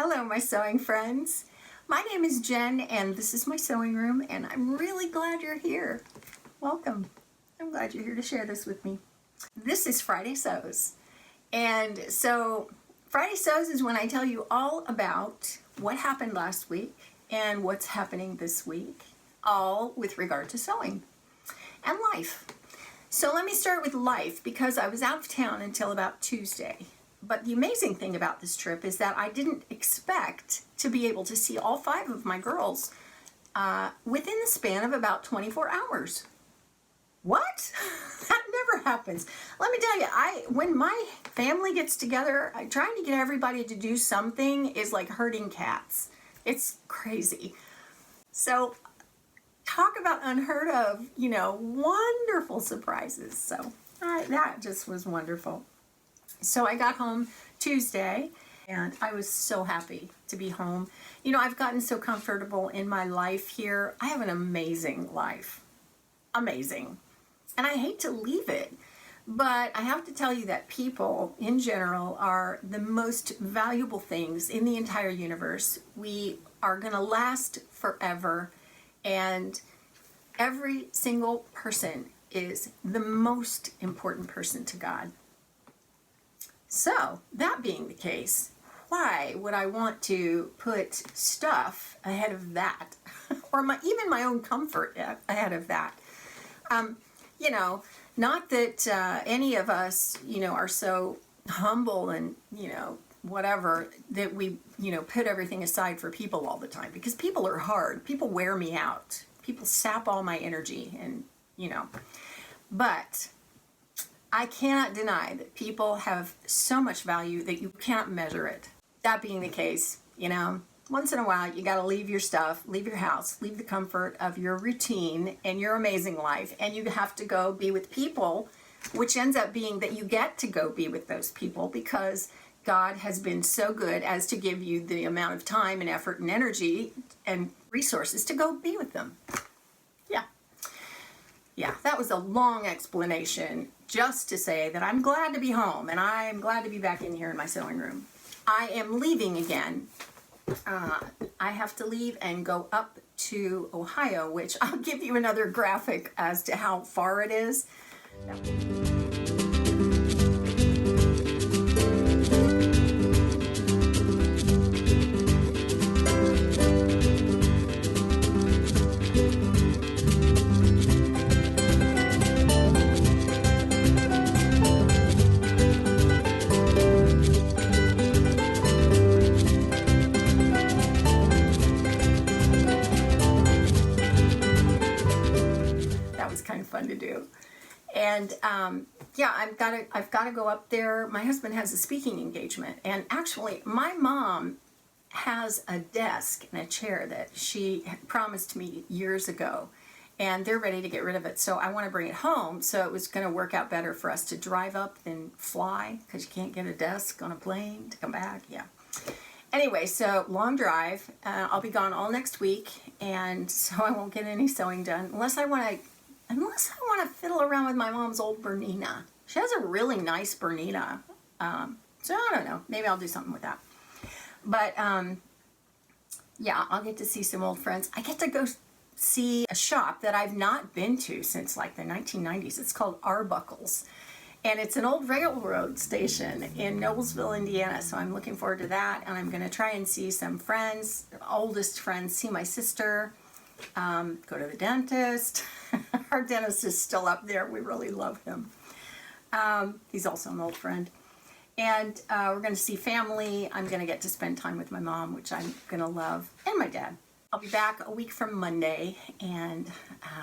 Hello, my sewing friends. My name is Jen, and this is my sewing room, and I'm really glad you're here. Welcome. I'm glad you're here to share this with me. This is Friday Sews. And so Friday Sews is when I tell you all about what happened last week and what's happening this week, all with regard to sewing and life. So let me start with life, because I was out of town until about Tuesday. But the amazing thing about this trip is that I didn't expect to be able to see all 5 of my girls within the span of about 24 hours. What? That never happens. Let me tell you, when my family gets together, trying to get everybody to do something is like herding cats. It's crazy. So talk about unheard of, wonderful surprises. So that just was wonderful. So I got home Tuesday, and I was so happy to be home. I've gotten so comfortable in my life here. I have an amazing life. Amazing. And I hate to leave it, but I have to tell you that people in general are the most valuable things in the entire universe. We are going to last forever, and every single person is the most important person to God. So, that being the case, why would I want to put stuff ahead of that? Or even my own comfort ahead of that? Not that any of us, are so humble and, whatever, that we, put everything aside for people all the time. Because people are hard. People wear me out. People sap all my energy and, But I cannot deny that people have so much value that you can't measure it. That being the case, once in a while you got to leave your stuff, leave your house, leave the comfort of your routine and your amazing life, and you have to go be with people, which ends up being that you get to go be with those people because God has been so good as to give you the amount of time and effort and energy and resources to go be with them. Yeah, that was a long explanation just to say that I'm glad to be home, and I'm glad to be back in here in my sewing room. I am leaving again. I have to leave and go up to Ohio, which I'll give you another graphic as to how far it is. Fun to do. And I've got to go up there. My husband has a speaking engagement, and actually my mom has a desk and a chair that she promised me years ago, and they're ready to get rid of it, so I want to bring it home. So it was going to work out better for us to drive up than fly, because you can't get a desk on a plane to come back. Anyway, so long drive. I'll be gone all next week, and so I won't get any sewing done unless I want to fiddle around with my mom's old Bernina. She has a really nice Bernina. So I don't know. Maybe I'll do something with that. But I'll get to see some old friends. I get to go see a shop that I've not been to since like the 1990s. It's called Arbuckle's. And it's an old railroad station in Noblesville, Indiana. So I'm looking forward to that. And I'm going to try and see some friends, oldest friends, see my sister. Go to the dentist. Our dentist is still up there. We really love him. He's also an old friend. And we're going to see family. I'm going to get to spend time with my mom, which I'm going to love, and my dad. I'll be back a week from Monday and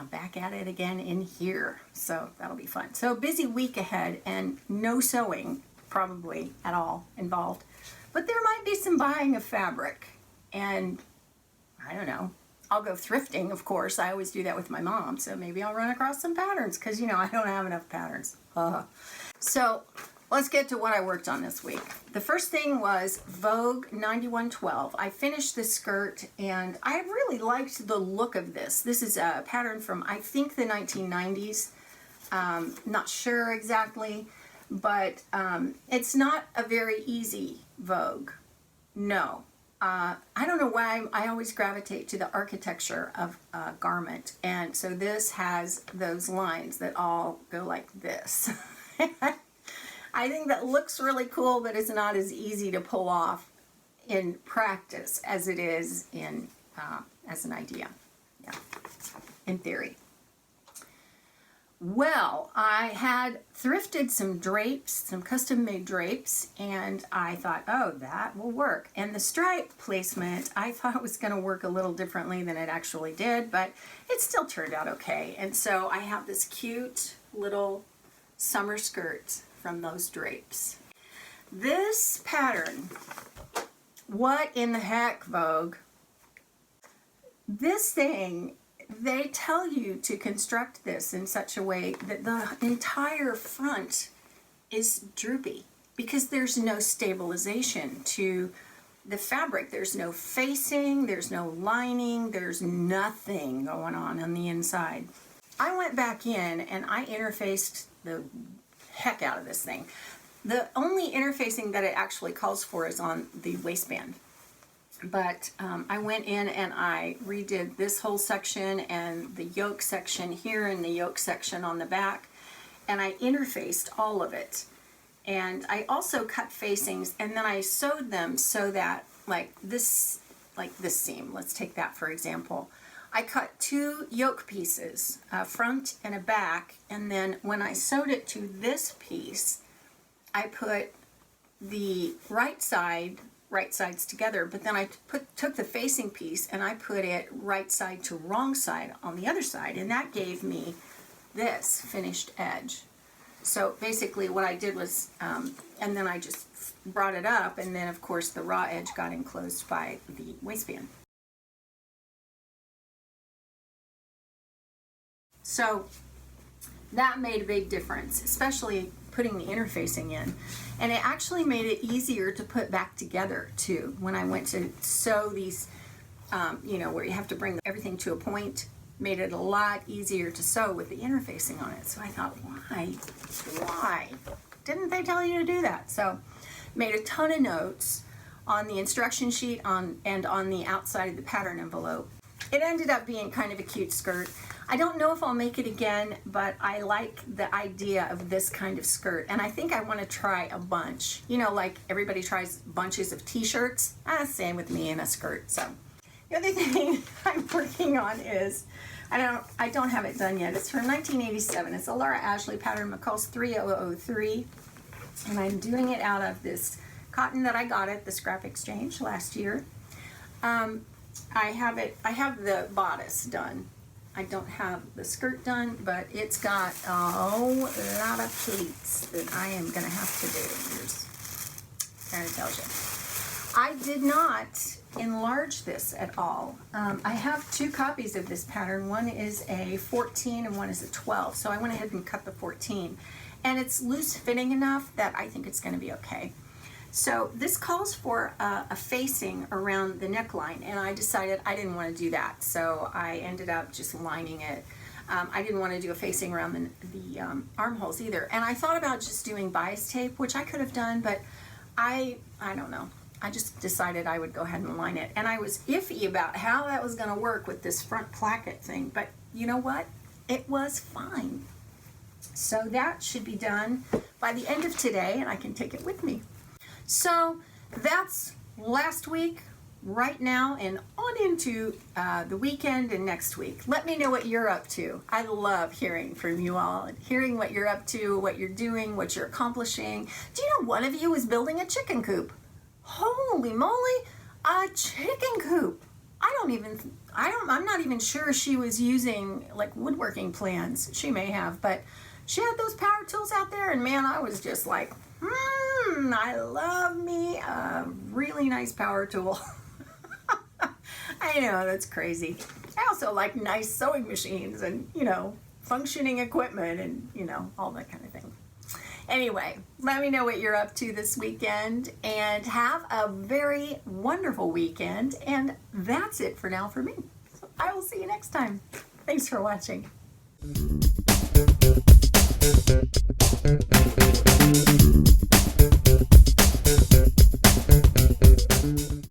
back at it again in here. So that'll be fun. So busy week ahead, and no sewing probably at all involved. But there might be some buying of fabric. And I don't know. I'll go thrifting, of course. I always do that with my mom, so maybe I'll run across some patterns, because, I don't have enough patterns. So let's get to what I worked on this week. The first thing was Vogue 9112. I finished this skirt, and I really liked the look of this. This is a pattern from, I think, the 1990s. Not sure exactly, but it's not a very easy Vogue. No. I don't know why I always gravitate to the architecture of a garment. And so this has those lines that all go like this. I think that looks really cool, but it's not as easy to pull off in practice as it is in as an idea, yeah, in theory. Well, I had thrifted some drapes, some custom-made drapes, and I thought, oh, that will work. And the stripe placement, I thought it was going to work a little differently than it actually did, but it still turned out okay. And so I have this cute little summer skirt from those drapes. This pattern, what in the heck, Vogue? This thing, they tell you to construct this in such a way that the entire front is droopy because there's no stabilization to the fabric. There's no facing, there's no lining, there's nothing going on the inside. I went back in and I interfaced the heck out of this thing. The only interfacing that it actually calls for is on the waistband. But I went in and I redid this whole section and the yoke section here and the yoke section on the back, and I interfaced all of it. And I also cut facings, and then I sewed them so that like this seam, let's take that for example. I cut 2 yoke pieces, a front and a back, and then when I sewed it to this piece, I put the right sides together, but then I took the facing piece and I put it right side to wrong side on the other side, and that gave me this finished edge. So basically what I did was, and then I just brought it up, and then of course the raw edge got enclosed by the waistband. So that made a big difference, especially putting the interfacing in. And it actually made it easier to put back together too. When I went to sew these, where you have to bring everything to a point, made it a lot easier to sew with the interfacing on it. So I thought, why? Didn't they tell you to do that? So made a ton of notes on the instruction sheet and on the outside of the pattern envelope. It ended up being kind of a cute skirt. I don't know if I'll make it again, but I like the idea of this kind of skirt, and I think I want to try a bunch. You know, like everybody tries bunches of t-shirts. Same with me in a skirt. So the other thing I'm working on is, I don't have it done yet. It's from 1987. It's a Laura Ashley pattern, McCall's 3003, and I'm doing it out of this cotton that I got at the scrap exchange last year. I have the bodice done. I don't have the skirt done, but it's got a whole lot of pleats that I am going to have to do. There it tells you. I did not enlarge this at all. I have 2 copies of this pattern. One is a 14 and one is a 12. So I went ahead and cut the 14. And it's loose fitting enough that I think it's going to be okay. So this calls for a facing around the neckline, and I decided I didn't want to do that, so I ended up just lining it. I didn't want to do a facing around the armholes either, and I thought about just doing bias tape, which I could have done, but I don't know. I just decided I would go ahead and line it, and I was iffy about how that was going to work with this front placket thing, but you know what? It was fine. So that should be done by the end of today, and I can take it with me. So that's last week, right now, and on into the weekend and next week. Let me know what you're up to. I love hearing from you all, and hearing what you're up to, what you're doing, what you're accomplishing. Do you know one of you is building a chicken coop? Holy moly, a chicken coop. I'm not even sure she was using like woodworking plans. She may have, but she had those power tools out there, and man, I was just like, I love me a really nice power tool. I know, that's crazy. I also like nice sewing machines and, functioning equipment and, all that kind of thing. Anyway, let me know what you're up to this weekend, and have a very wonderful weekend. And that's it for now for me. So I will see you next time. Thanks for watching.